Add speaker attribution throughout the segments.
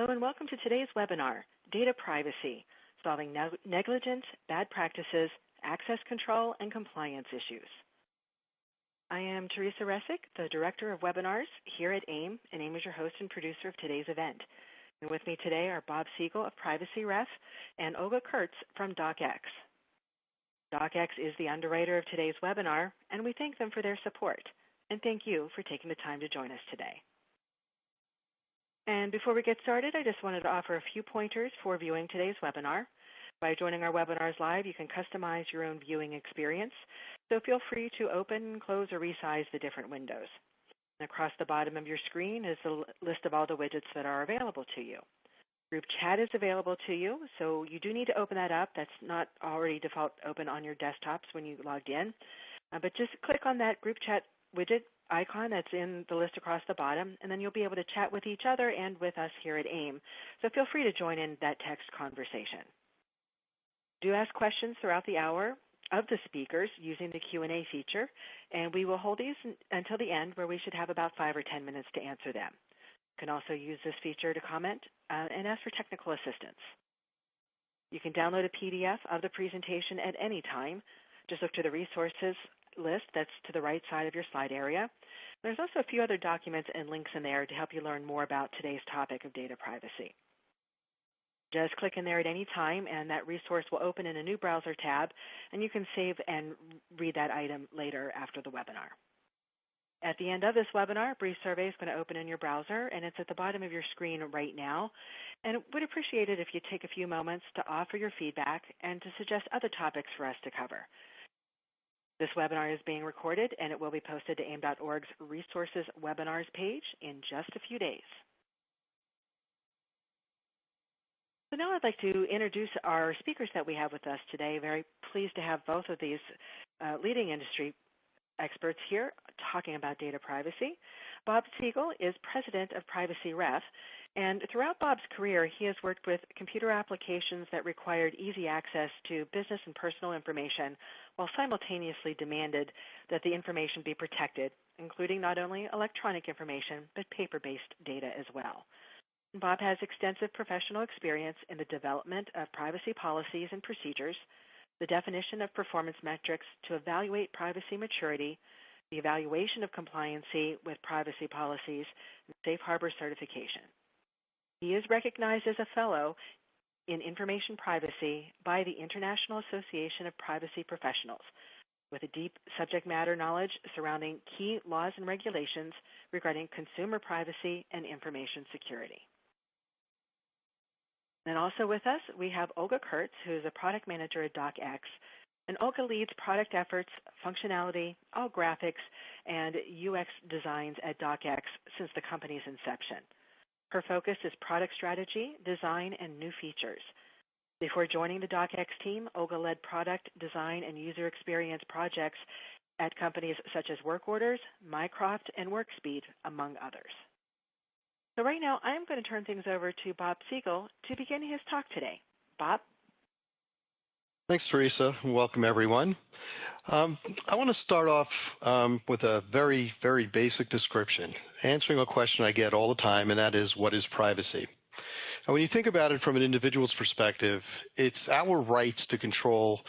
Speaker 1: Hello and welcome to today's webinar, Data Privacy, Solving Negligence, Bad Practices, Access Control, and Compliance Issues. I am Teresa Resick, the Director of Webinars here at AIIM, and AIIM is your host and producer of today's event. And with me today are Bob Segall of PrivacyRef and Olga Kurtz from DocX. DocX is the underwriter of today's webinar, and we thank them for their support. And thank you for taking the time to join us today. And before we get started, I just wanted to offer a few pointers for viewing today's webinar. By joining our webinars live, you can customize your own viewing experience, so feel free to open, close, or resize the different windows. And across the bottom of your screen is the list of all the widgets that are available to you. Group chat is available to you, so you do need to open that up. That's not already default open on your desktops when you logged in. But just click on that group chat widget icon that's in the list across the bottom, and then you'll be able to chat with each other and with us here at AIIM. So feel free to join in that text conversation. Do ask questions throughout the hour of the speakers using the Q&A feature, and we will hold these until the end, where we should have about 5 or 10 minutes to answer them. You can also use this feature to comment and ask for technical assistance. You can download a PDF of the presentation at any time. Just look to the resources list that's to the right side of your slide area. There's also a few other documents and links in there to help you learn more about today's topic of data privacy. Just click in there at any time, and that resource will open in a new browser tab, and you can save and read that item later after the webinar. At the end of this webinar, a brief survey is going to open in your browser, and it's at the bottom of your screen right now. And would appreciate it if you take a few moments to offer your feedback and to suggest other topics for us to cover. This webinar is being recorded, and it will be posted to AIIM.org's Resources Webinars page in just a few days. So now I'd like to introduce our speakers that we have with us today. Very pleased to have both of these leading industry experts here talking about data privacy. Bob Segall is president of PrivacyRef, and throughout Bob's career, he has worked with computer applications that required easy access to business and personal information, while simultaneously demanded that the information be protected, including not only electronic information, but paper-based data as well. Bob has extensive professional experience in the development of privacy policies and procedures, the definition of performance metrics to evaluate privacy maturity, the evaluation of compliancy with privacy policies, and safe harbor certification. He is recognized as a fellow in information privacy by the International Association of Privacy Professionals, with a deep subject matter knowledge surrounding key laws and regulations regarding consumer privacy and information security. And also with us, we have Olga Kurtz, who is a product manager at DocX. And Olga leads product efforts, functionality, all graphics, and UX designs at DocX since the company's inception. Her focus is product strategy, design, and new features. Before joining the DocX team, Olga led product design and user experience projects at companies such as WorkOrders, Mycroft, and WorkSpeed, among others. So right now, I'm going to turn things over to Bob Segall to begin his talk today. Bob?
Speaker 2: Thanks, Teresa, and welcome everyone. I want to start off with a very, very basic description, answering a question I get all the time, and that is, what is privacy? And when you think about it from an individual's perspective, it's our rights to control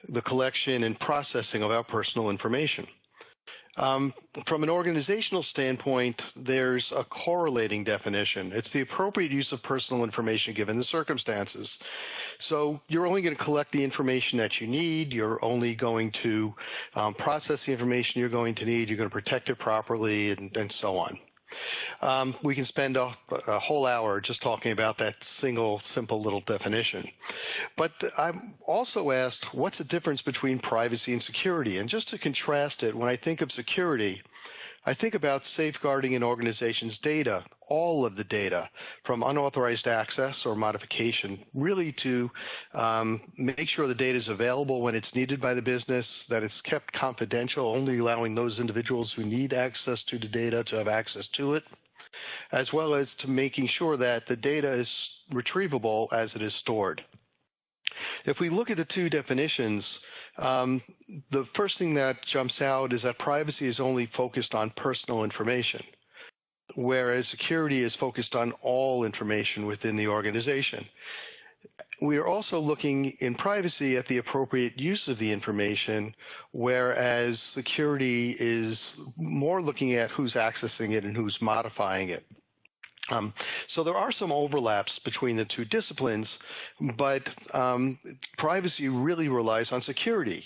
Speaker 2: the collection and processing of our personal information. From an organizational standpoint, there's a correlating definition. It's the appropriate use of personal information given the circumstances. So you're only going to collect the information that you need. You're only going to process the information you're going to need. You're going to protect it properly, and so on. We can spend a whole hour just talking about that single, simple little definition. But I'm also asked, what's the difference between privacy and security? And just to contrast it, when I think of security, I think about safeguarding an organization's data, all of the data, from unauthorized access or modification, really to make sure the data is available when it's needed by the business, that it's kept confidential, only allowing those individuals who need access to the data to have access to it, as well as to making sure that the data is retrievable as it is stored. If we look at the two definitions, the first thing that jumps out is that privacy is only focused on personal information. whereas security is focused on all information within the organization. We are also looking in privacy at the appropriate use of the information, whereas security is more looking at who's accessing it and who's modifying it. So there are some overlaps between the two disciplines, but privacy really relies on security.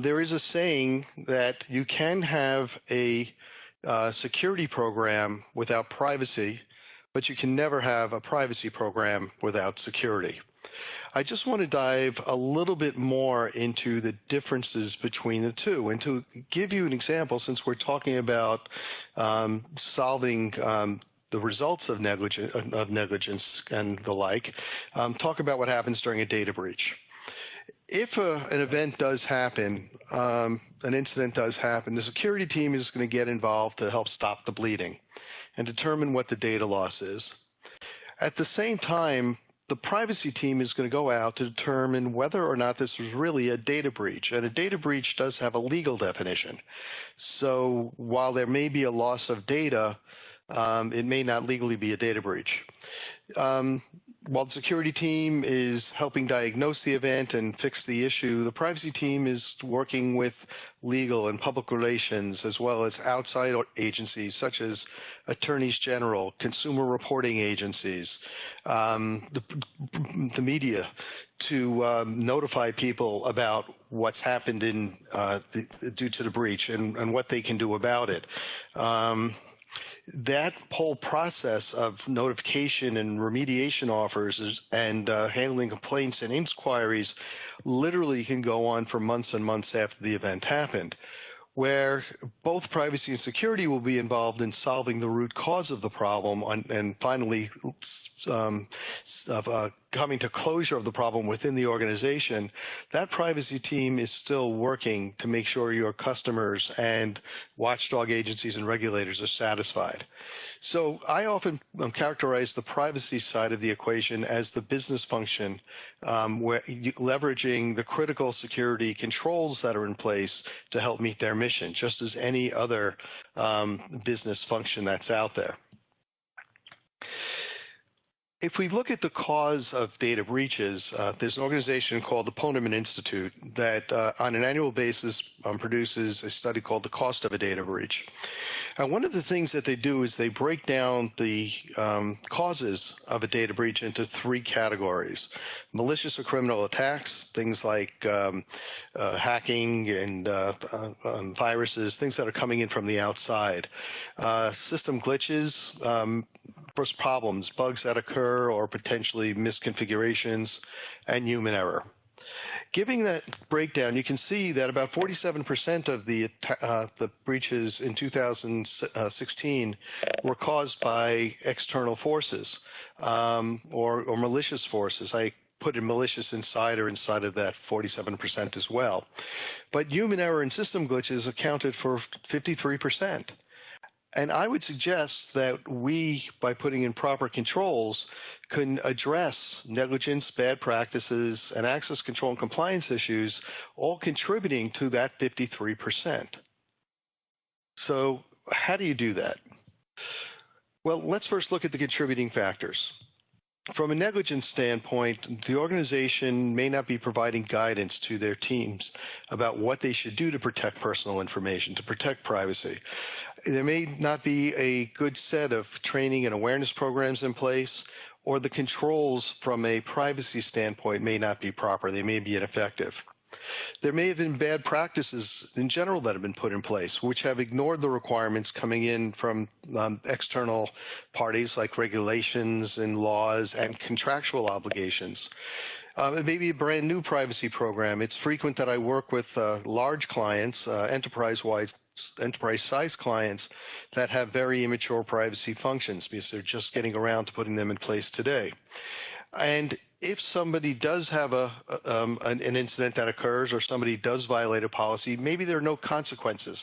Speaker 2: There is a saying that you can have a security program without privacy, but you can never have a privacy program without security. I just want to dive a little bit more into the differences between the two. And to give you an example, since we're talking about solving the results of negligence and the like, talk about what happens during a data breach. If an event does happen, an incident does happen, the security team is going to get involved to help stop the bleeding and determine what the data loss is. At the same time, the privacy team is going to go out to determine whether or not this was really a data breach. And a data breach does have a legal definition. So while there may be a loss of data, it may not legally be a data breach. While the security team is helping diagnose the event and fix the issue, the privacy team is working with legal and public relations, as well as outside agencies such as attorneys general, consumer reporting agencies, the media, to notify people about what's happened due to the breach and what they can do about it. That whole process of notification and remediation offers and handling complaints and inquiries literally can go on for months and months after the event happened, where both privacy and security will be involved in solving the root cause of the problem and finally coming to closure of the problem within the organization. That privacy team is still working to make sure your customers and watchdog agencies and regulators are satisfied. So I often characterize the privacy side of the equation as the business function, where leveraging the critical security controls that are in place to help meet their mission, just as any other business function that's out there. If we look at the cause of data breaches, there's an organization called the Poneman Institute that on an annual basis produces a study called The Cost of a Data Breach. One of the things that they do is they break down the causes of a data breach into three categories: malicious or criminal attacks, things like hacking and viruses, things that are coming in from the outside, system glitches, first problems, bugs that occur or potentially misconfigurations, and human error. Giving that breakdown, you can see that about 47% of the breaches in 2016 were caused by external forces or malicious forces. I put a malicious insider inside of that 47% as well. But human error and system glitches accounted for 53%. And I would suggest that we, by putting in proper controls, can address negligence, bad practices, and access control and compliance issues, all contributing to that 53%. So how do you do that? Well, let's first look at the contributing factors. From a negligence standpoint, the organization may not be providing guidance to their teams about what they should do to protect personal information, to protect privacy. There may not be a good set of training and awareness programs in place, or the controls from a privacy standpoint may not be proper. They may be ineffective. There may have been bad practices in general that have been put in place, which have ignored the requirements coming in from external parties like regulations and laws and contractual obligations. It may be a brand new privacy program. It's frequent that I work with large clients, enterprise-sized clients that have very immature privacy functions because they're just getting around to putting them in place today. And if somebody does have an incident that occurs or somebody does violate a policy, maybe there are no consequences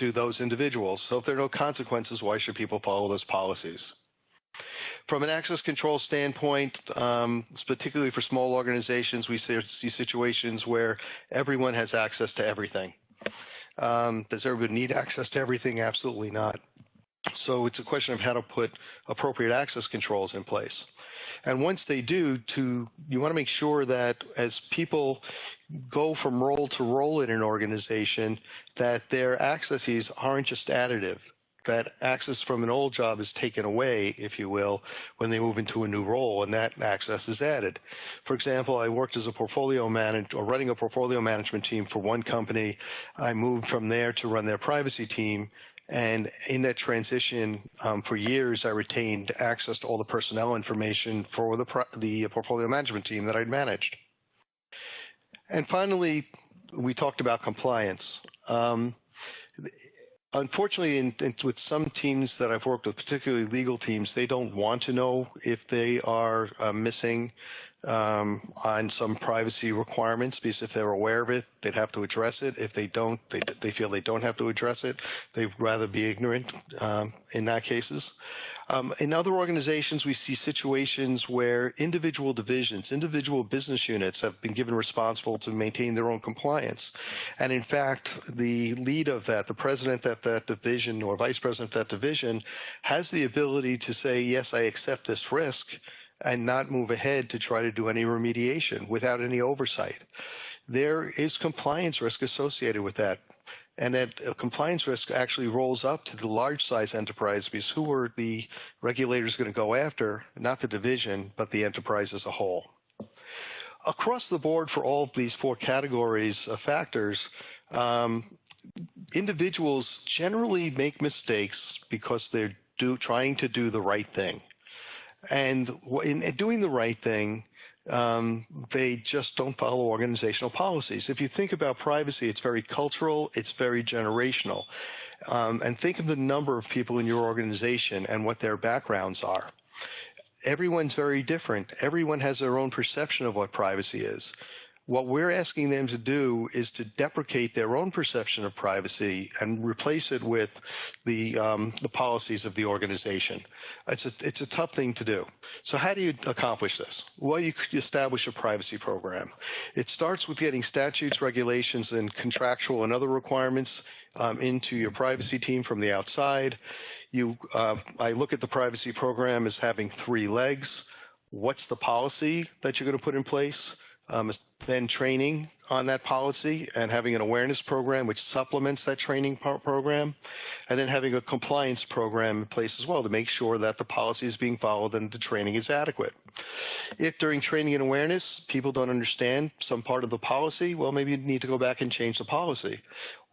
Speaker 2: to those individuals. So if there are no consequences, why should people follow those policies? From an access control standpoint, particularly for small organizations, we see situations where everyone has access to everything. Does everybody need access to everything? Absolutely not. So it's a question of how to put appropriate access controls in place. And once they do, you want to make sure that as people go from role to role in an organization, that their accesses aren't just additive, that access from an old job is taken away, if you will, when they move into a new role, and that access is added. For example, I worked as a portfolio manager, or running a portfolio management team for one company. I moved from there to run their privacy team. And in that transition, for years, I retained access to all the personnel information for the portfolio management team that I'd managed. And finally, we talked about compliance. Unfortunately, with some teams that I've worked with, particularly legal teams, they don't want to know if they are missing on some privacy requirements, because if they're aware of it, they'd have to address it. If they don't, they feel they don't have to address it. They'd rather be ignorant in that cases. In other organizations, we see situations where individual divisions, individual business units have been given responsible to maintain their own compliance. And in fact, the lead of that, the president of that division or vice president of that division, has the ability to say, yes, I accept this risk, and not move ahead to try to do any remediation without any oversight. There is compliance risk associated with that. And that compliance risk actually rolls up to the large-size enterprise, because who are the regulators going to go after? Not the division, but the enterprise as a whole. Across the board for all of these four categories of factors, individuals generally make mistakes because they're trying to do the right thing. And in doing the right thing, they just don't follow organizational policies. If you think about privacy, it's very cultural, it's very generational. And think of the number of people in your organization and what their backgrounds are. Everyone's very different. Everyone has their own perception of what privacy is. What we're asking them to do is to deprecate their own perception of privacy and replace it with the policies of the organization. It's a tough thing to do. So how do you accomplish this? Well, you establish a privacy program. It starts with getting statutes, regulations, and contractual and other requirements into your privacy team from the outside. I look at the privacy program as having 3 legs. What's the policy that you're going to put in place? Then training on that policy and having an awareness program which supplements that training program, and then having a compliance program in place as well to make sure that the policy is being followed and the training is adequate. If during training and awareness people don't understand some part of the policy, well, maybe you need to go back and change the policy.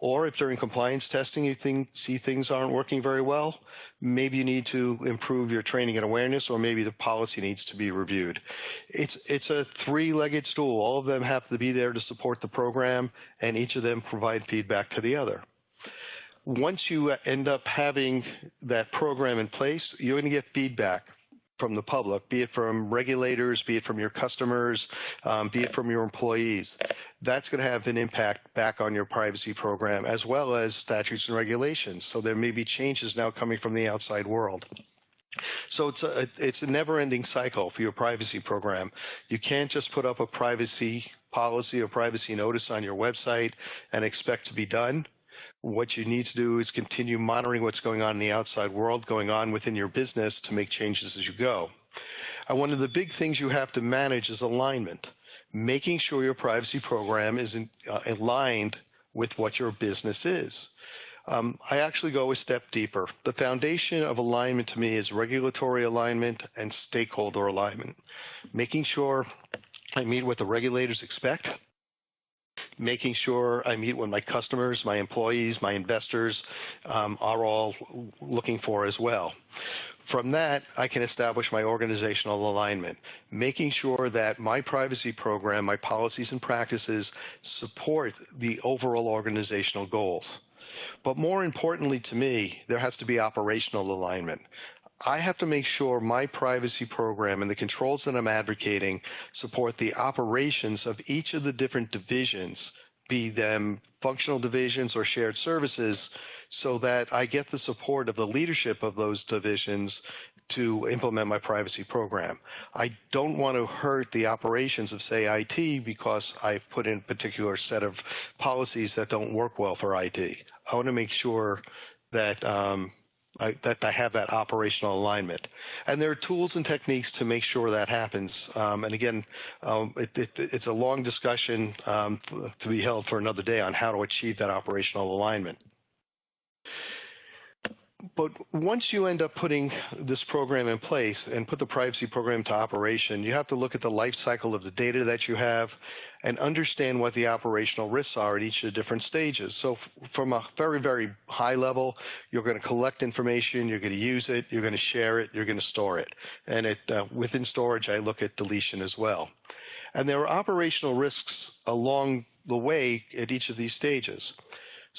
Speaker 2: Or if during compliance testing you see things aren't working very well, maybe you need to improve your training and awareness, or maybe the policy needs to be reviewed. It's a 3-legged stool. All of them have to be there to support the program, and each of them provide feedback to the other. Once you end up having that program in place, you're going to get feedback from the public, be it from regulators, be it from your customers, be it from your employees. That's going to have an impact back on your privacy program, as well as statutes and regulations. So there may be changes now coming from the outside world. So it's a never-ending cycle for your privacy program. You can't just put up a privacy policy or privacy notice on your website and expect to be done. What you need to do is continue monitoring what's going on in the outside world, going on within your business, to make changes as you go. And one of the big things you have to manage is alignment, making sure your privacy program is aligned with what your business is. I actually go a step deeper. The foundation of alignment to me is regulatory alignment and stakeholder alignment, making sure I meet what the regulators expect, making sure I meet what my customers, my employees, my investors are all looking for as well. From that, I can establish my organizational alignment, making sure that my privacy program, my policies and practices support the overall organizational goals. But more importantly to me, there has to be operational alignment. I have to make sure my privacy program and the controls that I'm advocating support the operations of each of the different divisions, be them functional divisions or shared services, so that I get the support of the leadership of those divisions to implement my privacy program. I don't want to hurt the operations of, say, IT because I've put in a particular set of policies that don't work well for IT. I want to make sure that that I have that operational alignment. And there are tools and techniques to make sure that happens. And again, it's a long discussion to be held for another day on how to achieve that operational alignment. But once you end up putting this program in place and put the privacy program to operation, you have to look at the life cycle of the data that you have and understand what the operational risks are at each of the different stages. So from a very, very high level, you're going to collect information, you're going to use it, you're going to share it, you're going to store it. And within storage, I look at deletion as well. And there are operational risks along the way at each of these stages.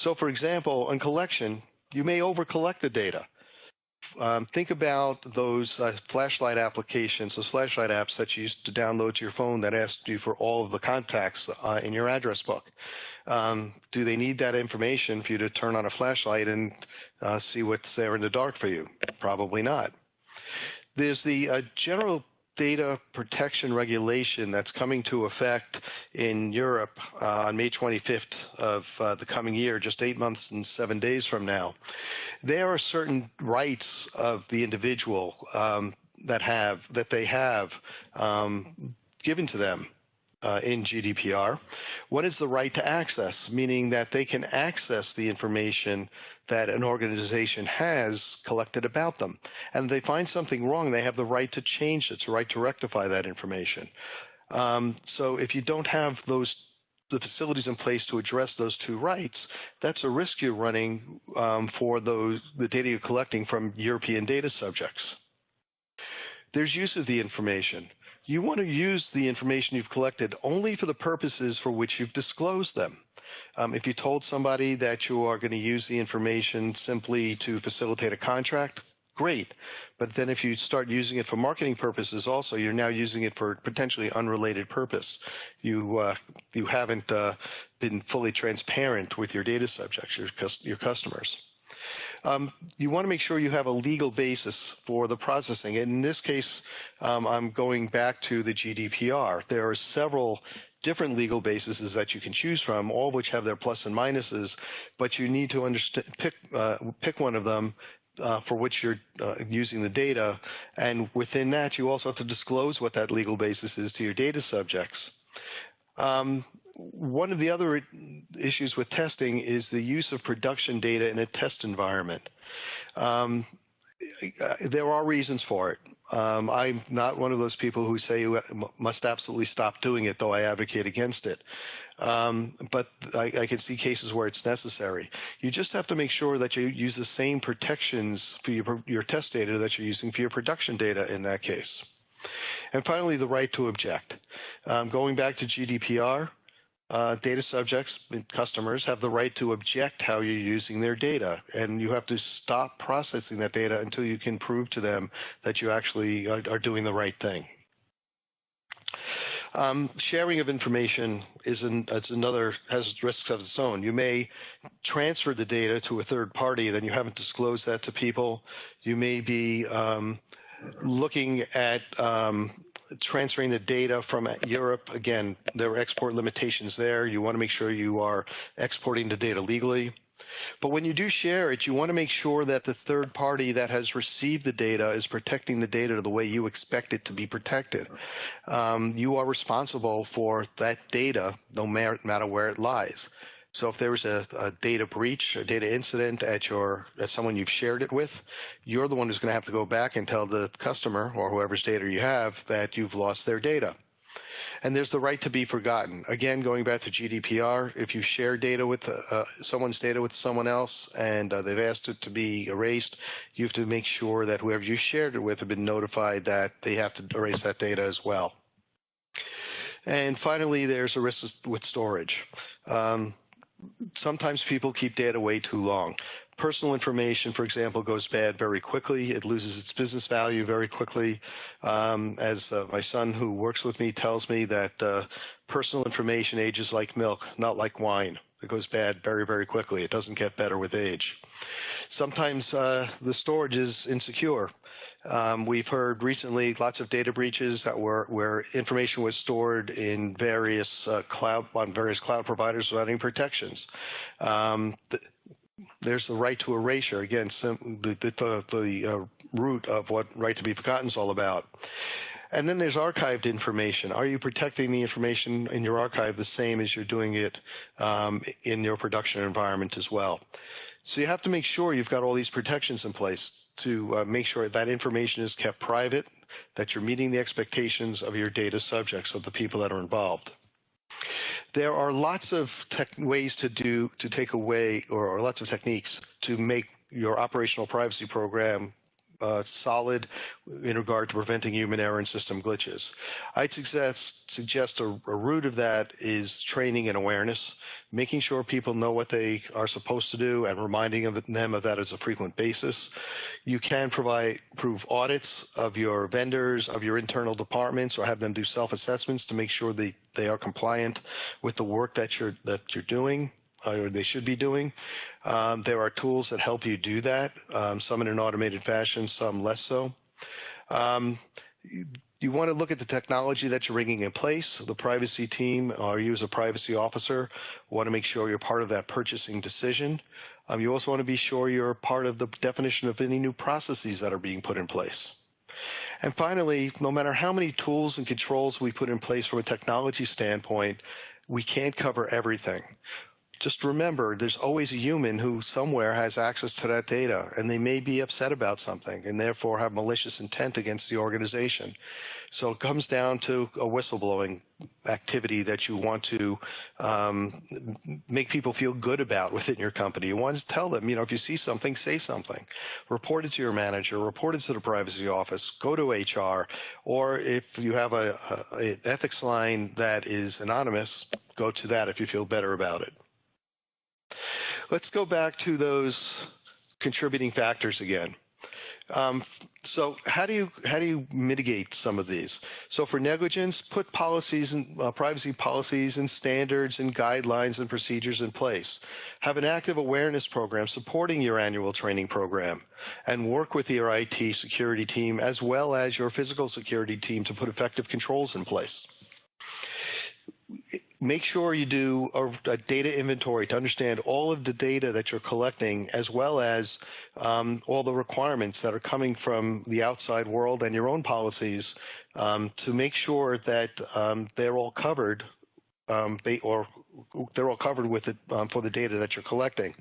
Speaker 2: So for example, on collection, you may over-collect the data. Think about those flashlight applications, those flashlight apps that you used to download to your phone that asked you for all of the contacts in your address book. Do they need that information for you to turn on a flashlight and see what's there in the dark for you? Probably not. There's the general data protection regulation that's coming to effect in Europe on May 25th of the coming year, just 8 months and 7 days from now. There are certain rights of the individual that they have given to them in GDPR. One is the right to access, meaning that they can access the information that an organization has collected about them. And if they find something wrong, they have the right to change it, the right to rectify that information. So if you don't have the facilities in place to address those two rights, that's a risk you're running for the data you're collecting from European data subjects. There's use of the information. You want to use the information you've collected only for the purposes for which you've disclosed them. If you told somebody that you are going to use the information simply to facilitate a contract, great. But then if you start using it for marketing purposes also, you're now using it for potentially unrelated purpose. You haven't been fully transparent with your data subjects, your customers. You want to make sure you have a legal basis for the processing. And in this case, I'm going back to the GDPR. There are several different legal bases that you can choose from, all of which have their plus and minuses, but you need to pick one of them for which you're using the data. And within that, you also have to disclose what that legal basis is to your data subjects. One of the other issues with testing is the use of production data in a test environment. There are reasons for it. I'm not one of those people who say you must absolutely stop doing it, though I advocate against it. But I can see cases where it's necessary. You just have to make sure that you use the same protections for your test data that you're using for your production data in that case. And finally, the right to object. Going back to GDPR, data subjects and customers have the right to object how you're using their data, and you have to stop processing that data until you can prove to them that you actually are doing the right thing. Sharing of information has risks of its own. You may transfer the data to a third party, then you haven't disclosed that to people. You may be looking at transferring the data from Europe. Again, there are export limitations there. You want to make sure you are exporting the data legally. But when you do share it, you want to make sure that the third party that has received the data is protecting the data the way you expect it to be protected. You are responsible for that data no matter where it lies. So if there was a data breach, a data incident at someone you've shared it with, you're the one who's going to have to go back and tell the customer or whoever's data you have that you've lost their data. And there's the right to be forgotten. Again, going back to GDPR, if you share data with someone's data with someone else and they've asked it to be erased, you have to make sure that whoever you shared it with have been notified that they have to erase that data as well. And finally, there's a risk with storage. Sometimes people keep data way too long. Personal information, for example, goes bad very quickly. It loses its business value very quickly. As my son who works with me tells me that personal information ages like milk, not like wine. It goes bad very, very quickly. It doesn't get better with age. Sometimes the storage is insecure. We've heard recently lots of data breaches where information was stored in various cloud providers without any protections. there's the right to erasure. Again, the root of what right to be forgotten is all about. And then there's archived information. Are you protecting the information in your archive the same as you're doing it in your production environment as well? So you have to make sure you've got all these protections in place to make sure that information is kept private, that you're meeting the expectations of your data subjects, of the people that are involved. There are lots of ways to take away, or lots of techniques to make your operational privacy program solid in regard to preventing human error and system glitches. I'd suggest a root of that is training and awareness, making sure people know what they are supposed to do and reminding them of that as a frequent basis. You can prove audits of your vendors, of your internal departments, or have them do self-assessments to make sure they are compliant with the work that you're doing, or they should be doing. There are tools that help you do that, some in an automated fashion, some less so. You want to look at the technology that you're bringing in place. The privacy team, or you as a privacy officer, want to make sure you're part of that purchasing decision. You also want to be sure you're part of the definition of any new processes that are being put in place. And finally, no matter how many tools and controls we put in place from a technology standpoint, we can't cover everything. Just remember, there's always a human who somewhere has access to that data, and they may be upset about something and therefore have malicious intent against the organization. So it comes down to a whistleblowing activity that you want to make people feel good about within your company. You want to tell them, if you see something, say something. Report it to your manager, report it to the privacy office, go to HR, or if you have an ethics line that is anonymous, go to that if you feel better about it. Let's go back to those contributing factors again. So how do you mitigate some of these? So for negligence, put policies and privacy policies and standards and guidelines and procedures in place. Have an active awareness program supporting your annual training program, and work with your IT security team as well as your physical security team to put effective controls in place. Make sure you do a data inventory to understand all of the data that you're collecting, as well as all the requirements that are coming from the outside world and your own policies, to make sure that they're all covered, they're all covered with it for the data that you're collecting.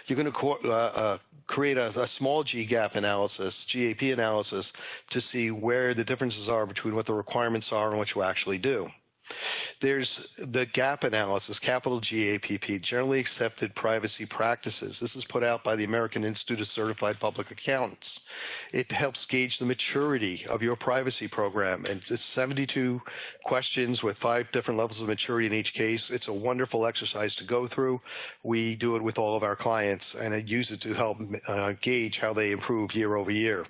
Speaker 2: You're going to create a small GAP analysis, GAP analysis, to see where the differences are between what the requirements are and what you actually do. There's the GAP analysis, capital GAPP, Generally Accepted Privacy Practices. This is put out by the American Institute of Certified Public Accountants. It helps gauge the maturity of your privacy program, and it's 72 questions with 5 different levels of maturity in each case. It's a wonderful exercise to go through. We do it with all of our clients, and I use it to help gauge how they improve year over year.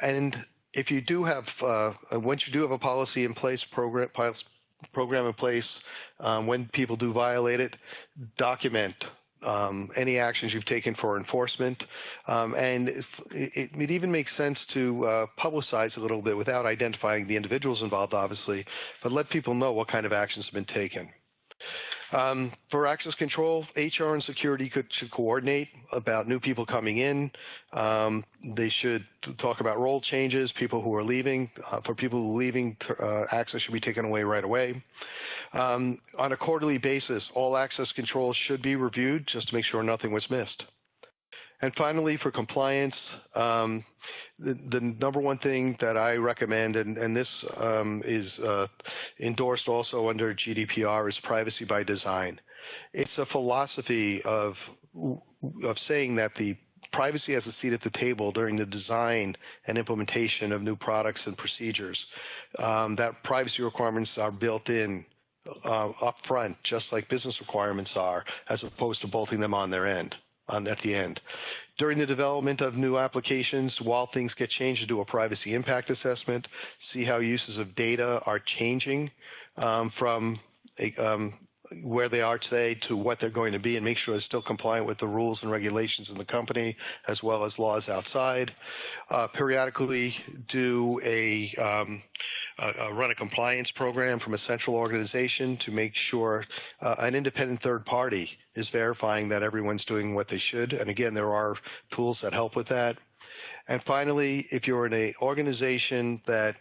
Speaker 2: And if you do have, once you do have a policy in place, program in place, when people do violate it, document any actions you've taken for enforcement. And it even makes sense to publicize a little bit without identifying the individuals involved, obviously, but let people know what kind of actions have been taken. For access control, HR and security should coordinate about new people coming in. They should talk about role changes, people who are leaving. For people who are leaving, access should be taken away right away. On a quarterly basis, all access controls should be reviewed just to make sure nothing was missed. And finally, for compliance, the number one thing that I recommend, and this is endorsed also under GDPR, is privacy by design. It's a philosophy of saying that the privacy has a seat at the table during the design and implementation of new products and procedures. That privacy requirements are built in up front, just like business requirements are, as opposed to bolting them on their end. At the end. During the development of new applications, while things get changed, to do a privacy impact assessment, see how uses of data are changing from where they are today to what they're going to be, and make sure they're still compliant with the rules and regulations in the company as well as laws outside. Periodically do run a compliance program from a central organization to make sure an independent third party is verifying that everyone's doing what they should. And again, there are tools that help with that. And finally, if you're in an organization that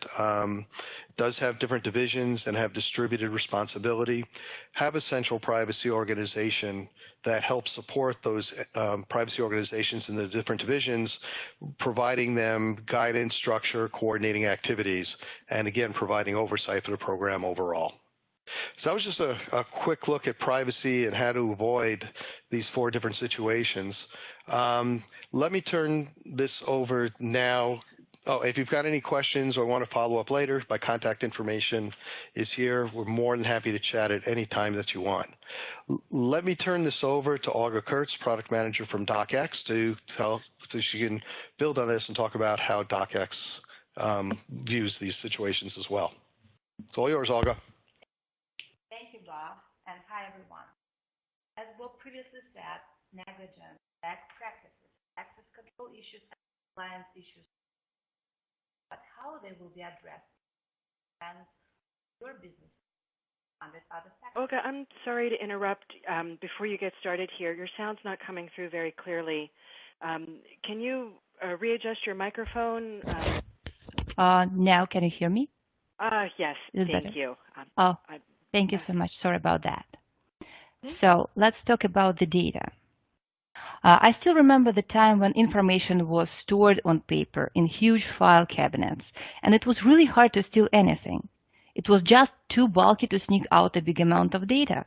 Speaker 2: does have different divisions and have distributed responsibility, have a central privacy organization that helps support those privacy organizations in the different divisions, providing them guidance, structure, coordinating activities, and again, providing oversight for the program overall. So that was just a quick look at privacy and how to avoid these 4 different situations. Let me turn this over now. Oh, if you've got any questions or want to follow up later, my contact information is here. We're more than happy to chat at any time that you want. Let me turn this over to Olga Kurtz, Product Manager from DocX, so she can build on this and talk about how DocX views these situations as well. It's all yours, Olga.
Speaker 3: Thank you, Bob, and hi, everyone. As Bob previously said, negligence, bad practices, access control issues, and compliance issues, but how they will be addressed and your business and other factors.
Speaker 1: Olga, I'm sorry to interrupt. Before you get started here, your sound's not coming through very clearly. Can you readjust your microphone?
Speaker 3: Now, can you hear me?
Speaker 1: Yes, thank you.
Speaker 3: Thank you so much. Sorry about that. So let's talk about the data. I still remember the time when information was stored on paper in huge file cabinets, and it was really hard to steal anything. It was just too bulky to sneak out a big amount of data.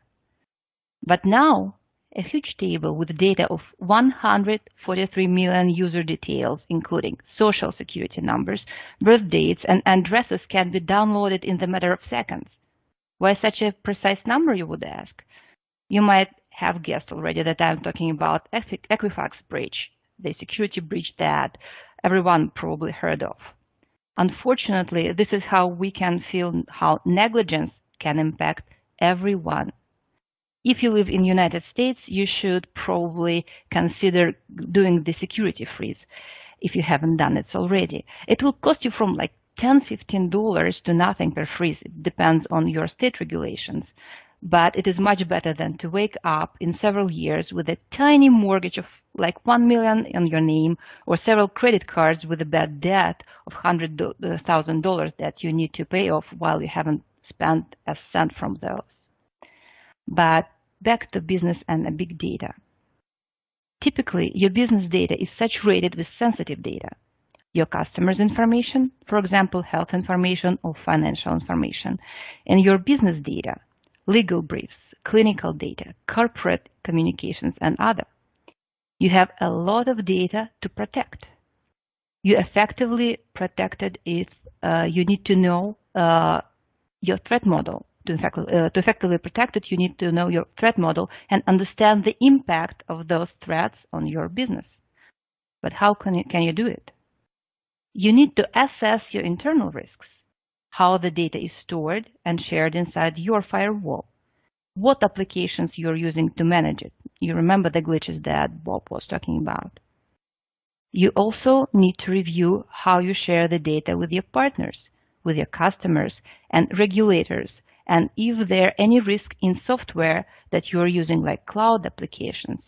Speaker 3: But now, a huge table with data of 143 million user details, including social security numbers, birth dates, and addresses can be downloaded in the matter of seconds. Why such a precise number, you would ask? You might have guessed already that I'm talking about Equifax breach, the security breach that everyone probably heard of. Unfortunately, this is how we can feel how negligence can impact everyone. If you live in the United States, you should probably consider doing the security freeze if you haven't done it already. It will cost you from like $10–15 to nothing per freeze. It depends on your state regulations. But it is much better than to wake up in several years with a tiny mortgage of like $1 million in your name or several credit cards with a bad debt of $100,000 that you need to pay off while you haven't spent a cent from those. But back to business and big data. Typically, your business data is saturated with sensitive data. Your customers' information, for example, health information or financial information, and your business data, legal briefs, clinical data, corporate communications, and other. You have a lot of data to protect. You effectively protected if you need to know your threat model. To effectively protect it, you need to know your threat model and understand the impact of those threats on your business. But how can you do it? You need to assess your internal risks, how the data is stored and shared inside your firewall, what applications you're using to manage it. You remember the glitches that Bob was talking about. You also need to review how you share the data with your partners, with your customers and regulators, and if there are any risk in software that you're using, like cloud applications.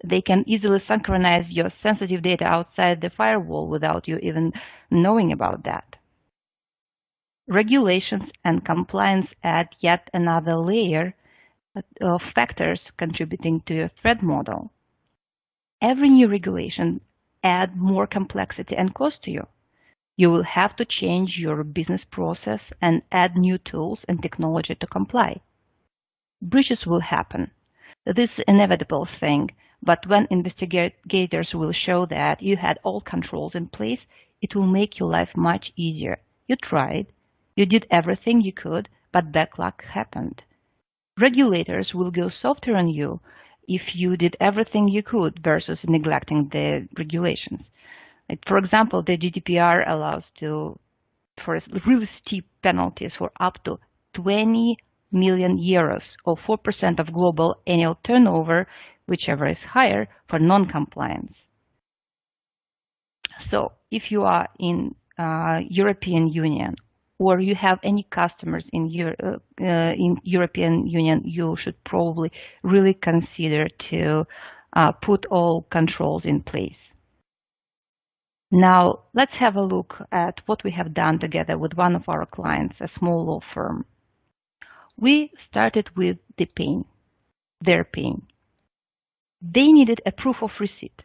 Speaker 3: They can easily synchronize your sensitive data outside the firewall without you even knowing about that. Regulations and compliance add yet another layer of factors contributing to your threat model. Every new regulation adds more complexity and cost to you. You will have to change your business process and add new tools and technology to comply. Breaches will happen. This is an inevitable thing, but when investigators will show that you had all controls in place, it will make your life much easier. You tried, you did everything you could, but bad luck happened. Regulators will go softer on you if you did everything you could versus neglecting the regulations. Like, for example, the GDPR allows for really steep penalties for up to 20 million euros or 4% of global annual turnover, whichever is higher, for non-compliance. So if you are in European Union or you have any customers in European Union, you should probably really consider to put all controls in place. Now, let's have a look at what we have done together with one of our clients, a small law firm. We started with their pain. They needed a proof of receipt.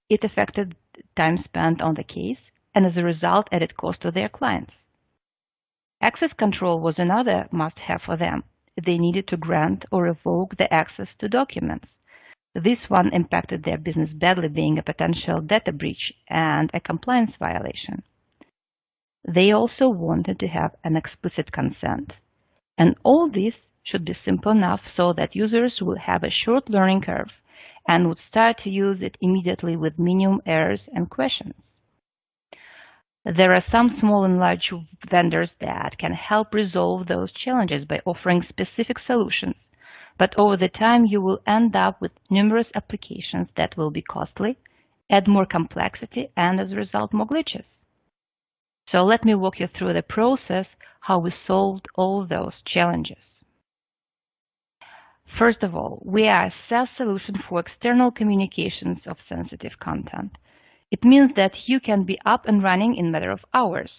Speaker 3: It affected time spent on the case, and as a result, added cost to their clients. Access control was another must-have for them. They needed to grant or revoke the access to documents. This one impacted their business badly, being a potential data breach and a compliance violation. They also wanted to have an explicit consent. And all this should be simple enough so that users will have a short learning curve and would start to use it immediately with minimum errors and questions. There are some small and large vendors that can help resolve those challenges by offering specific solutions. But over the time, you will end up with numerous applications that will be costly, add more complexity, and as a result, more glitches. So let me walk you through the process, how we solved all those challenges. First of all, we are a SaaS solution for external communications of sensitive content. It means that you can be up and running in a matter of hours,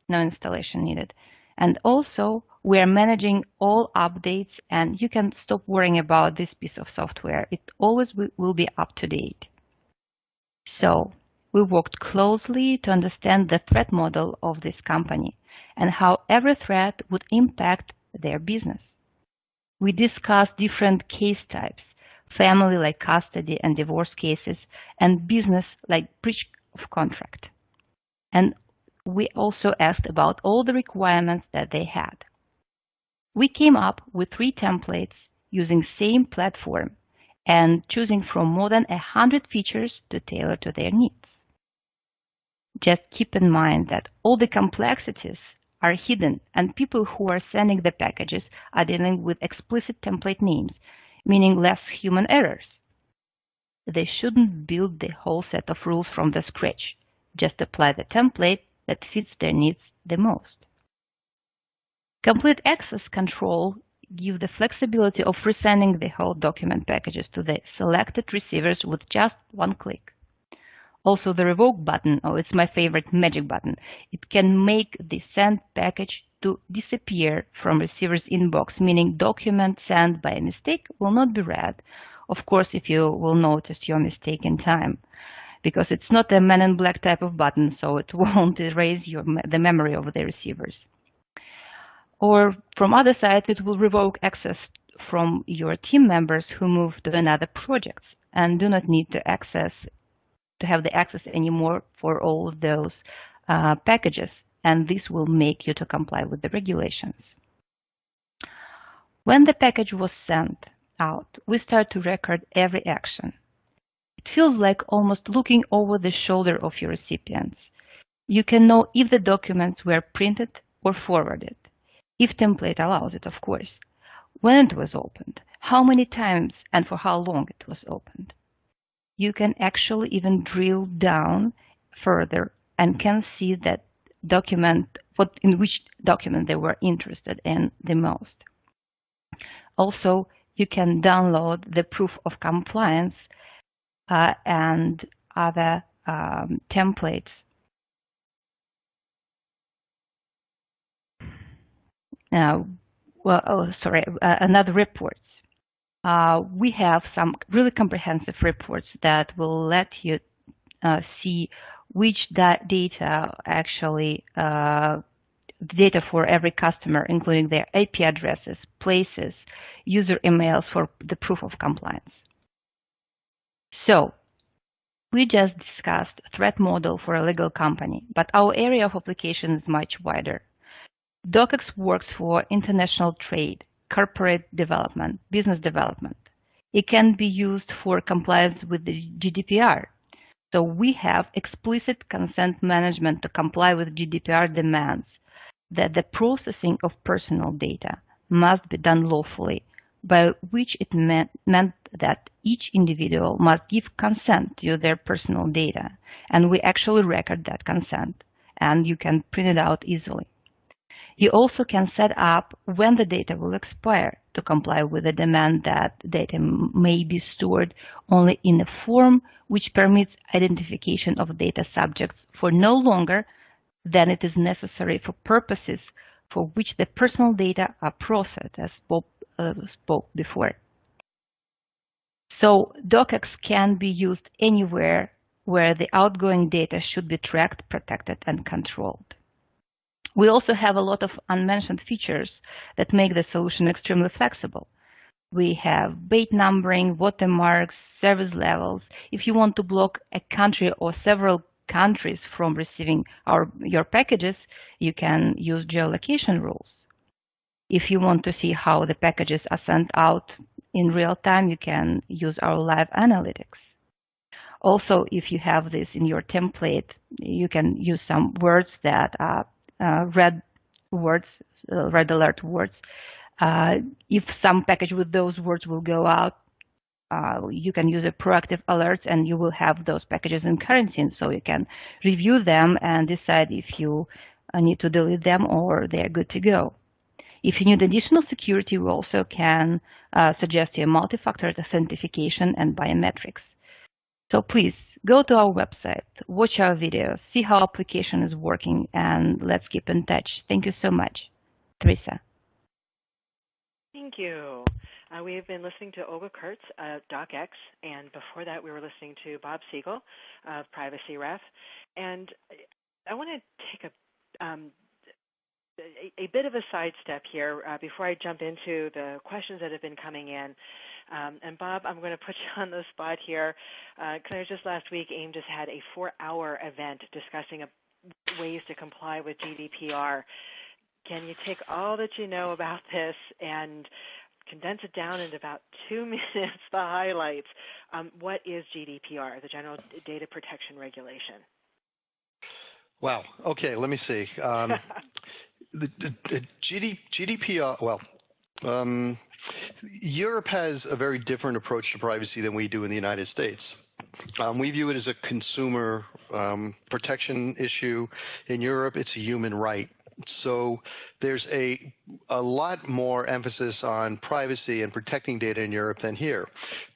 Speaker 3: no installation needed. And also, we are managing all updates, and you can stop worrying about this piece of software. It always will be up to date. So, we worked closely to understand the threat model of this company and how every threat would impact their business. We discussed different case types, family like custody and divorce cases, and business like breach of contract. And we also asked about all the requirements that they had. We came up with 3 templates using same platform and choosing from more than 100 features to tailor to their needs. Just keep in mind that all the complexities are hidden, and people who are sending the packages are dealing with explicit template names, meaning less human errors. They shouldn't build the whole set of rules from the scratch. Just apply the template that fits their needs the most. Complete access control gives the flexibility of resending the whole document packages to the selected receivers with just one click. Also, the revoke button, it's my favorite magic button. It can make the sent package to disappear from receiver's inbox, meaning document sent by mistake will not be read. Of course, if you will notice your mistake in time, because it's not a Man in Black type of button, so it won't erase the memory of the receivers. Or from other side, it will revoke access from your team members who move to another project and do not need to have the access anymore for all of those packages, and this will make you to comply with the regulations. When the package was sent out, we start to record every action. It feels like almost looking over the shoulder of your recipients. You can know if the documents were printed or forwarded, if template allows it, of course, when it was opened, how many times and for how long it was opened. You can actually even drill down further and can see that in which document they were interested in the most. Also, you can download the proof of compliance and other templates. Another reports. We have some really comprehensive reports that will let you see which data actually, data for every customer, including their IP addresses, places, user emails for the proof of compliance. So, we just discussed a threat model for a legal company, but our area of application is much wider. DocX works for international trade, corporate development, business development. It can be used for compliance with the GDPR. So we have explicit consent management to comply with GDPR demands that the processing of personal data must be done lawfully, by which it meant that each individual must give consent to their personal data. And we actually record that consent, and you can print it out easily. You also can set up when the data will expire to comply with the demand that data may be stored only in a form which permits identification of data subjects for no longer than it is necessary for purposes for which the personal data are processed, as Bob spoke before. So docx can be used anywhere where the outgoing data should be tracked, protected, and controlled. We also have a lot of unmentioned features that make the solution extremely flexible. We have bait numbering, watermarks, service levels. If you want to block a country or several countries from receiving your packages, you can use geolocation rules. If you want to see how the packages are sent out in real time, you can use our live analytics. Also, if you have this in your template, you can use some words that are red alert words. If some package with those words will go out, you can use a proactive alerts, and you will have those packages in quarantine, so you can review them and decide if you need to delete them or they are good to go. If you need additional security, we also can suggest you multi-factor authentication and biometrics. So please go to our website, watch our videos, see how application is working, and let's keep in touch. Thank you so much. Teresa.
Speaker 1: Thank you. We have been listening to Olga Kurtz of docx, and before that we were listening to Bob Segall of Privacy Ref. And I want to take a bit of a sidestep here before I jump into the questions that have been coming in. And Bob, I'm going to put you on the spot here. Because just last week, AIIM just had a 4-hour event discussing ways to comply with GDPR. Can you take all that you know about this and condense it down into about 2 minutes, the highlights? What is GDPR, the General Data Protection Regulation?
Speaker 2: Wow. Okay, let me see. The GDPR, well, Europe has a very different approach to privacy than we do in the United States. We view it as a consumer protection issue. In Europe, it's a human right. So there's a lot more emphasis on privacy and protecting data in Europe than here.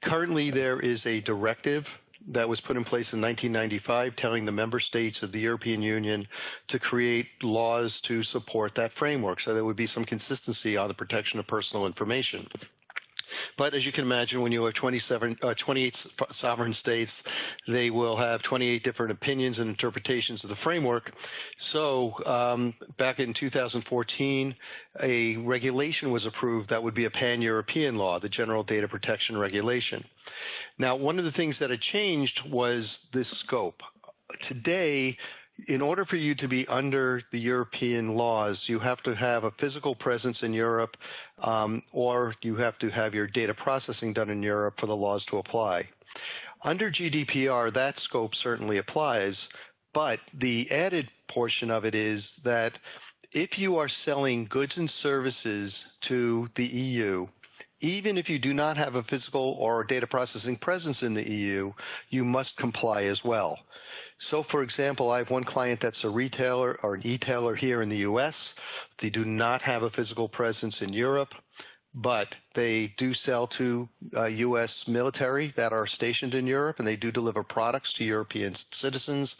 Speaker 2: Currently, there is a directive that was put in place in 1995 telling the member states of the European Union to create laws to support that framework, so there would be some consistency on the protection of personal information. But as you can imagine, when you have 28 sovereign states, they will have 28 different opinions and interpretations of the framework. So back in 2014, a regulation was approved that would be a pan-European law, the General Data Protection Regulation. Now, one of the things that had changed was this scope. Today, in order for you to be under the European laws, you have to have a physical presence in Europe, or you have to have your data processing done in Europe for the laws to apply. Under GDPR, that scope certainly applies, but the added portion of it is that if you are selling goods and services to the EU, even if you do not have a physical or data processing presence in the EU, you must comply as well. So, for example, I have one client that's a retailer or an e-tailer here in the U.S. They do not have a physical presence in Europe, but they do sell to U.S. military that are stationed in Europe, and they do deliver products to European citizens.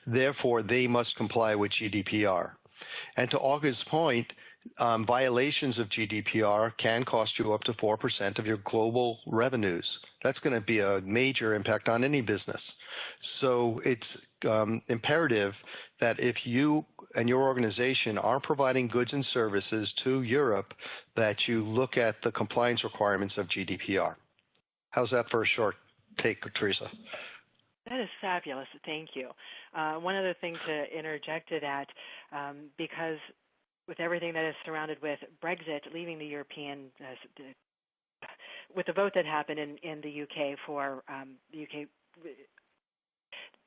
Speaker 2: Therefore, they must comply with GDPR. And to Olga's point, violations of GDPR can cost you up to 4% of your global revenues. That's going to be a major impact on any business. So it's imperative that if you and your organization are providing goods and services to Europe, that you look at the compliance requirements of GDPR. How's that for a short take, Teresa?
Speaker 1: That is fabulous. Thank you. One other thing to interject it at, because with everything that is surrounded with Brexit, leaving the European, with the vote that happened in the UK for the UK,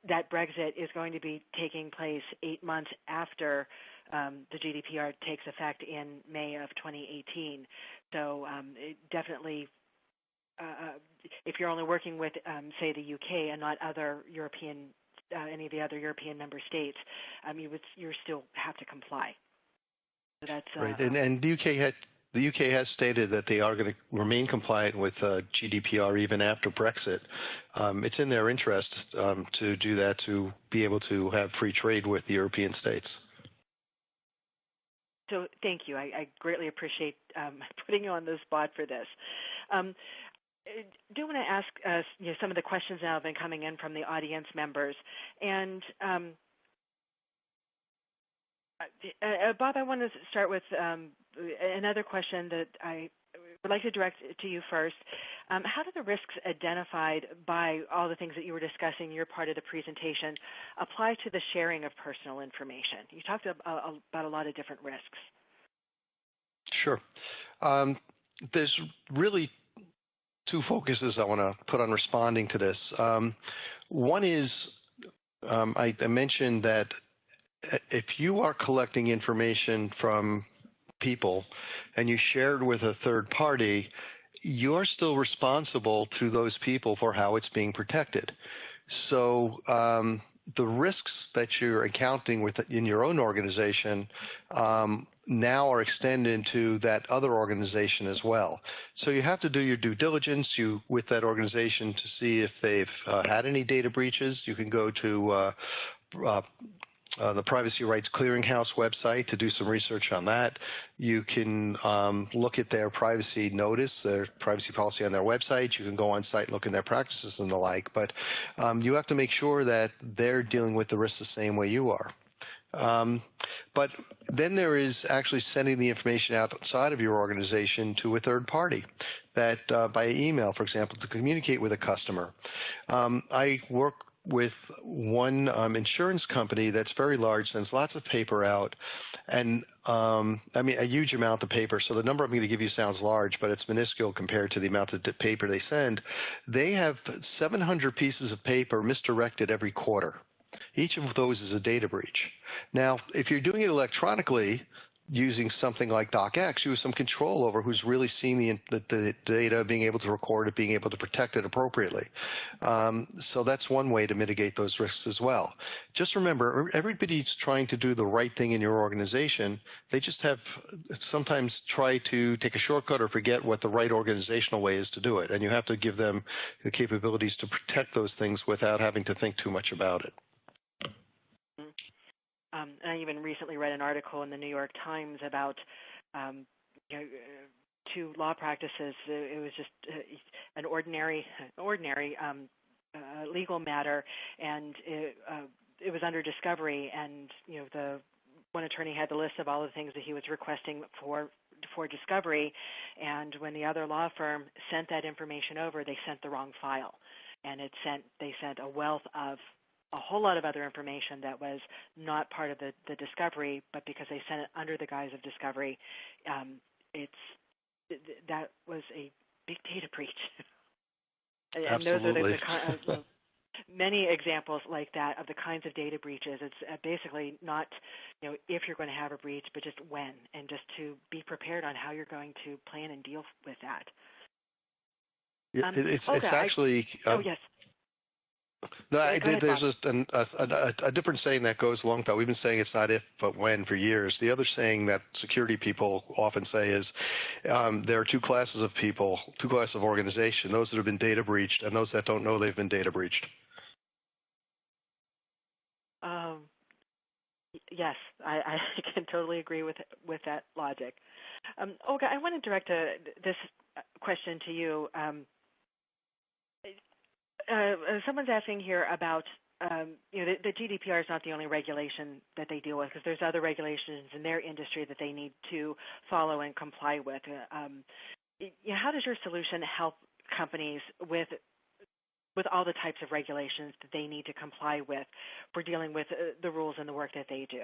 Speaker 1: that Brexit is going to be taking place 8 months after the GDPR takes effect in May of 2018. So it definitely, if you're only working with, say, the UK and not other European, any of the other European member states, you still have to comply. That's
Speaker 2: right. And the UK has stated that they are going to remain compliant with GDPR even after Brexit. It's in their interest to do that, to be able to have free trade with the European states.
Speaker 1: So thank you. I greatly appreciate putting you on the spot for this. I do want to ask some of the questions now have been coming in from the audience members. And Bob, I want to start with another question that I would like to direct to you first. How do the risks identified by all the things that you were discussing in your part of the presentation apply to the sharing of personal information? You talked about a lot of different risks.
Speaker 2: Sure. There's really two focuses I want to put on responding to this. One is I mentioned that if you are collecting information from people and you share it with a third party, you're still responsible to those people for how it's being protected. So the risks that you're encountering in your own organization now are extended to that other organization as well. So you have to do your due diligence with that organization to see if they've had any data breaches. You can go to the Privacy Rights Clearinghouse website to do some research on that. You can look at their privacy notice, their privacy policy on their website. You can go on site and look at their practices and the like. But you have to make sure that they're dealing with the risks the same way you are. But then there is actually sending the information outside of your organization to a third party, that by email, for example, to communicate with a customer. I work with one insurance company that's very large, sends lots of paper out, and I mean a huge amount of paper. So the number I'm going to give you sounds large, but it's minuscule compared to the amount of paper they send. They have 700 pieces of paper misdirected every quarter. Each of those is a data breach. Now, if you're doing it electronically, using something like DocX, you have some control over who's really seeing the data, being able to record it, being able to protect it appropriately. So that's one way to mitigate those risks as well. Just remember, everybody's trying to do the right thing in your organization. They just have sometimes try to take a shortcut or forget what the right organizational way is to do it. And you have to give them the capabilities to protect those things without having to think too much about it.
Speaker 1: And I even recently read an article in the New York Times about two law practices. It was just an ordinary legal matter, and it was under discovery. And the one attorney had the list of all the things that he was requesting for discovery, and when the other law firm sent that information over, they sent the wrong file, and they sent a wealth of a whole lot of other information that was not part of the discovery, but because they sent it under the guise of discovery, that was a big data breach. And
Speaker 2: Absolutely.
Speaker 1: those are the many examples like that of the kinds of data breaches. It's basically not if you're going to have a breach, but just when, and just to be prepared on how you're going to plan and deal with that.
Speaker 2: It's actually.
Speaker 1: Oh yes.
Speaker 2: No, there's a different saying that goes along with that. We've been saying it's not if, but when for years. The other saying that security people often say is there are two classes of people, two classes of organization, those that have been data breached and those that don't know they've been data breached.
Speaker 1: Yes, I can totally agree with that logic. Olga, I want to direct this question to you. Someone's asking here about, the GDPR is not the only regulation that they deal with, because there's other regulations in their industry that they need to follow and comply with. How does your solution help companies with all the types of regulations that they need to comply with for dealing with the rules and the work that they do?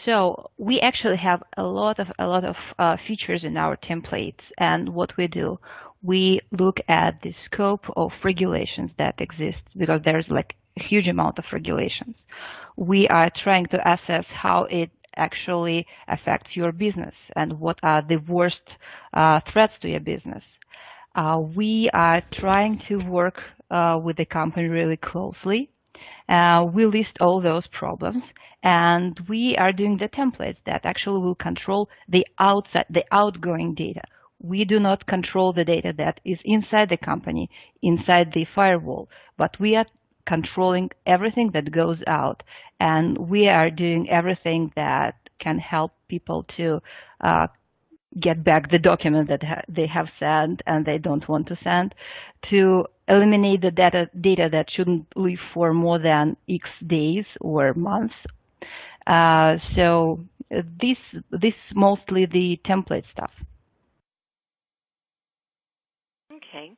Speaker 3: So we actually have a lot of features in our templates, and what we do, we look at the scope of regulations that exist, because there's like a huge amount of regulations. We are trying to assess how it actually affects your business and what are the worst threats to your business. We are trying to work with the company really closely We list all those problems, and we are doing the templates that actually will control the outgoing data. We do not control the data that is inside the company, inside the firewall, but we are controlling everything that goes out, and we are doing everything that can help people to get back the document that they have sent and they don't want to send, to eliminate the data that shouldn't live for more than X days or months. So this mostly the template stuff.
Speaker 1: Okay.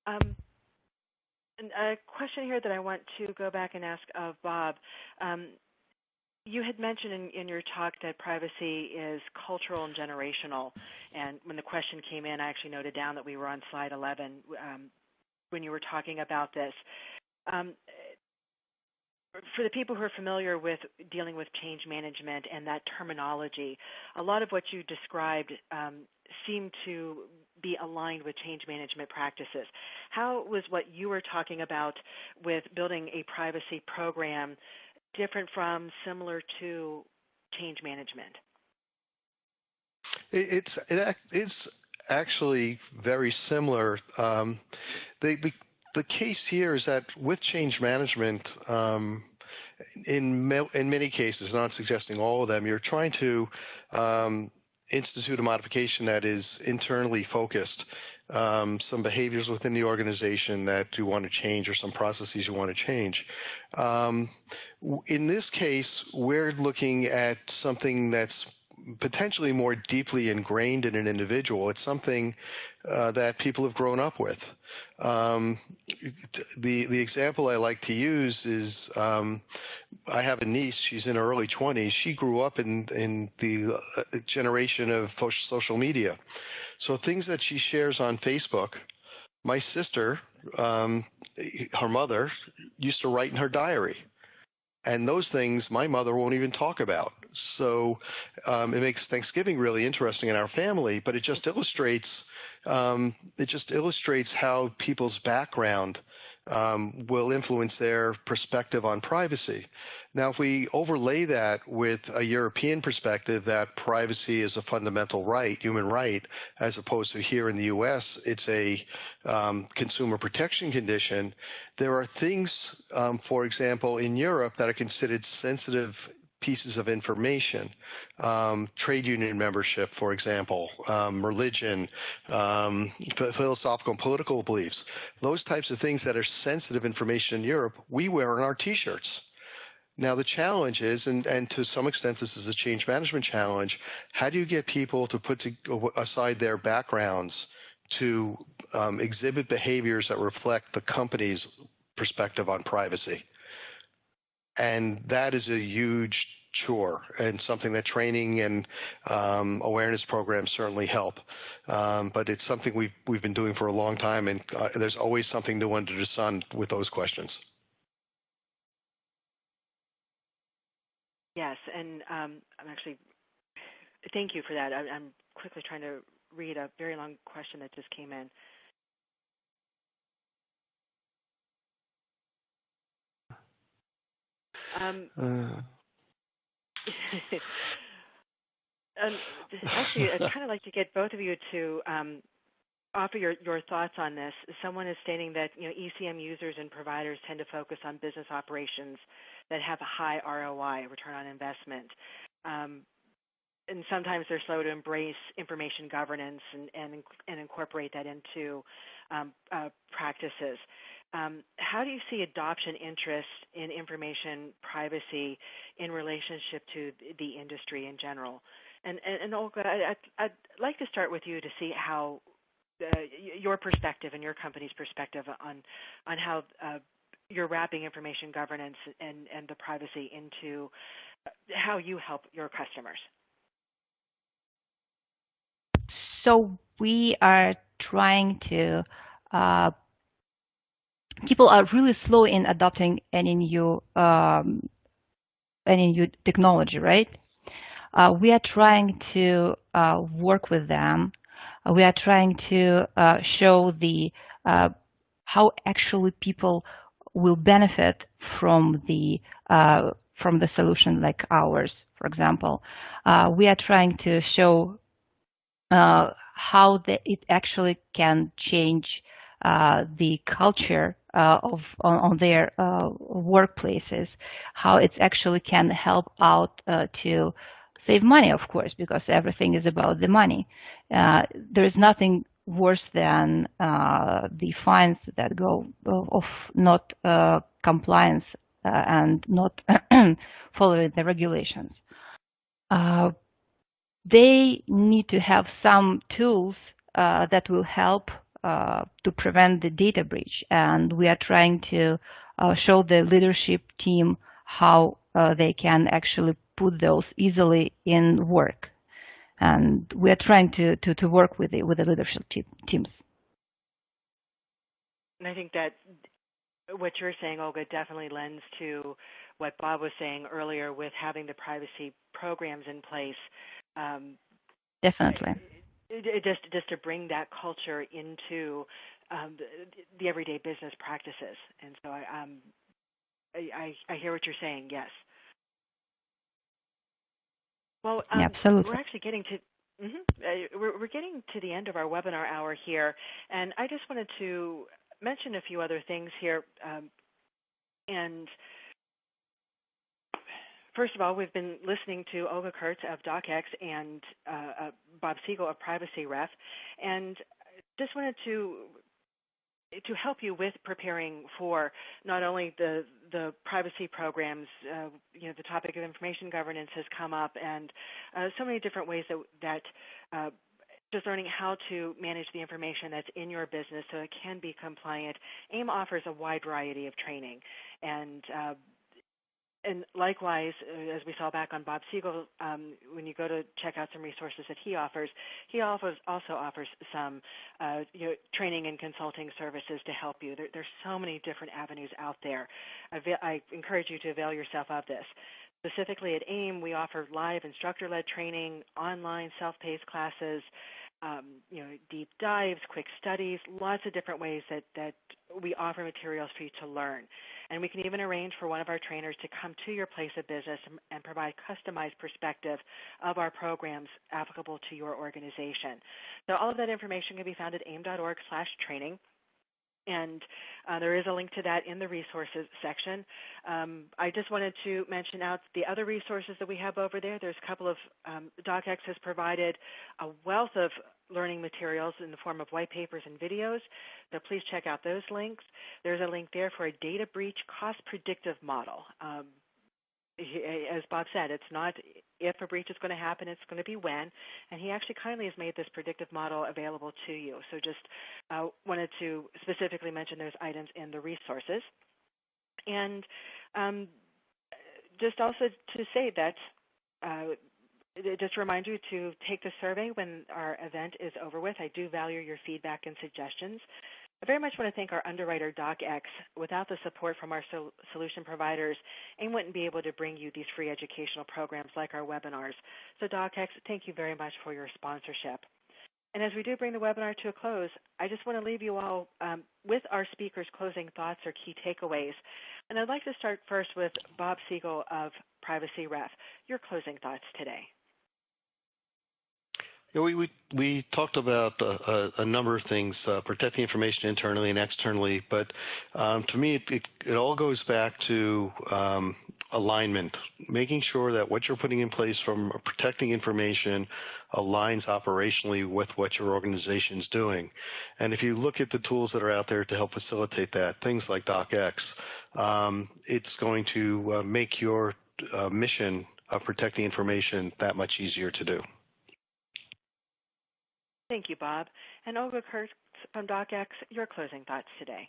Speaker 1: And a question here that I want to go back and ask of Bob. You had mentioned in your talk that privacy is cultural and generational. And when the question came in, I actually noted down that we were on slide 11 when you were talking about this. For the people who are familiar with dealing with change management and that terminology, a lot of what you described seemed to be aligned with change management practices. How was what you were talking about with building a privacy program different from, similar to change management?
Speaker 2: It's actually very similar. The case here is that with change management, in many cases, not suggesting all of them, you're trying to institute a modification that is internally focused, some behaviors within the organization that you want to change or some processes you want to change. In this case, we're looking at something that's potentially more deeply ingrained in an individual. It's something that people have grown up with. The example I like to use is I have a niece. She's in her early 20s. She grew up in the generation of social media. So things that she shares on Facebook, my sister, her mother, used to write in her diary. And those things my mother won't even talk about. So it makes Thanksgiving really interesting in our family, but it just illustrates how people's background will influence their perspective on privacy. Now, if we overlay that with a European perspective that privacy is a fundamental right, human right, as opposed to here in the U.S., it's a consumer protection condition, there are things, for example, in Europe that are considered sensitive pieces of information, trade union membership, for example, religion, philosophical and political beliefs. Those types of things that are sensitive information in Europe, we wear on our T-shirts. Now, the challenge is, and to some extent this is a change management challenge, how do you get people to put aside their backgrounds to exhibit behaviors that reflect the company's perspective on privacy? And that is a huge chore and something that training and awareness programs certainly help. But it's something we've been doing for a long time, and there's always something new under the sun with those questions.
Speaker 1: Yes, and I'm actually, thank you for that. I'm quickly trying to read a very long question that just came in. Actually, I'd kind of like to get both of you to offer your thoughts on this. Someone is stating that ECM users and providers tend to focus on business operations that have a high ROI, return on investment. And sometimes they're slow to embrace information governance and incorporate that into practices. How do you see adoption interest in information privacy in relationship to the industry in general? And Olga, I'd like to start with you to see how your perspective and your company's perspective on how you're wrapping information governance and the privacy into how you help your customers.
Speaker 3: So we are trying to, people are really slow in adopting any new technology, right? We are trying to work with them. We are trying to show how actually people will benefit from the solution like ours, for example. We are trying to show how it actually can change the culture on their workplaces, how it actually can help out to save money, of course, because everything is about the money. There is nothing worse than the fines that go of not compliance and not following the regulations. They need to have some tools that will help to prevent the data breach. And we are trying to show the leadership team how they can actually put those easily in work. And we are trying to work with the leadership teams.
Speaker 1: And I think that what you're saying, Olga, definitely lends to what Bob was saying earlier with having the privacy programs in place.
Speaker 3: Definitely.
Speaker 1: Just to bring that culture into the everyday business practices. And so I hear what you're saying, yes. Well,
Speaker 3: absolutely.
Speaker 1: We're actually getting to we're getting to the end of our webinar hour here, and I just wanted to mention a few other things here. And first of all, we've been listening to Olga Kurtz of DocX and Bob Segall of Privacy Ref, and just wanted to help you with preparing for not only the privacy programs. The topic of information governance has come up, and so many different ways that just learning how to manage the information that's in your business so it can be compliant. AIIM offers a wide variety of training, and likewise, as we saw back on Bob Segall, when you go to check out some resources that he also offers some training and consulting services to help you. There's so many different avenues out there. I encourage you to avail yourself of this. Specifically at AIIM, we offer live instructor-led training, online self-paced classes, deep dives, quick studies, lots of different ways that we offer materials for you to learn. And we can even arrange for one of our trainers to come to your place of business and provide customized perspective of our programs applicable to your organization. So all of that information can be found at aim.org/training. And there is a link to that in the resources section. I just wanted to mention out the other resources that we have over there. There's a couple of, DocX has provided a wealth of learning materials in the form of white papers and videos, so please check out those links. There's a link there for a data breach cost predictive model. As Bob said, it's not if a breach is going to happen, it's going to be when, and he actually kindly has made this predictive model available to you. So just wanted to specifically mention those items in the resources. And just also to say that, just remind you to take the survey when our event is over with. I do value your feedback and suggestions. I very much want to thank our underwriter, DocX. Without the support from our solution providers, AIM wouldn't be able to bring you these free educational programs like our webinars. So DocX, thank you very much for your sponsorship. And as we do bring the webinar to a close, I just want to leave you all with our speakers' closing thoughts or key takeaways. And I'd like to start first with Bob Segall of Privacy Ref. Your closing thoughts today.
Speaker 2: We talked about a number of things, protecting information internally and externally, but to me it all goes back to alignment, making sure that what you're putting in place from protecting information aligns operationally with what your organization is doing. And if you look at the tools that are out there to help facilitate that, things like DocX, it's going to make your mission of protecting information that much easier to do.
Speaker 1: Thank you, Bob. And Olga Kurtz from DocX, your closing thoughts today.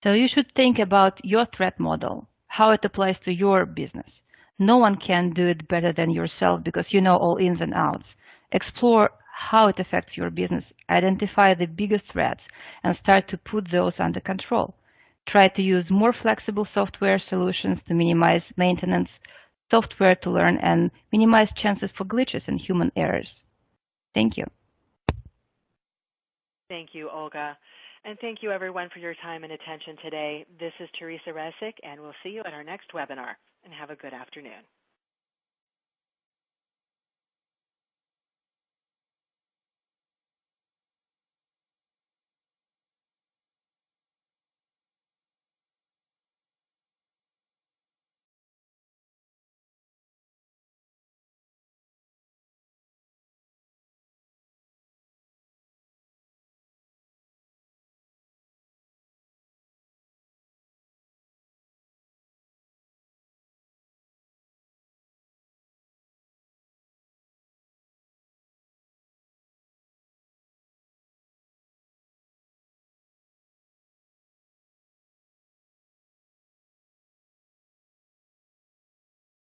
Speaker 3: So you should think about your threat model, how it applies to your business. No one can do it better than yourself because you know all ins and outs. Explore how it affects your business, identify the biggest threats, and start to put those under control. Try to use more flexible software solutions to minimize maintenance, software to learn, and minimize chances for glitches and human errors. Thank you.
Speaker 1: Thank you, Olga. And thank you, everyone, for your time and attention today. This is Teresa Resick, and we'll see you at our next webinar. And have a good afternoon.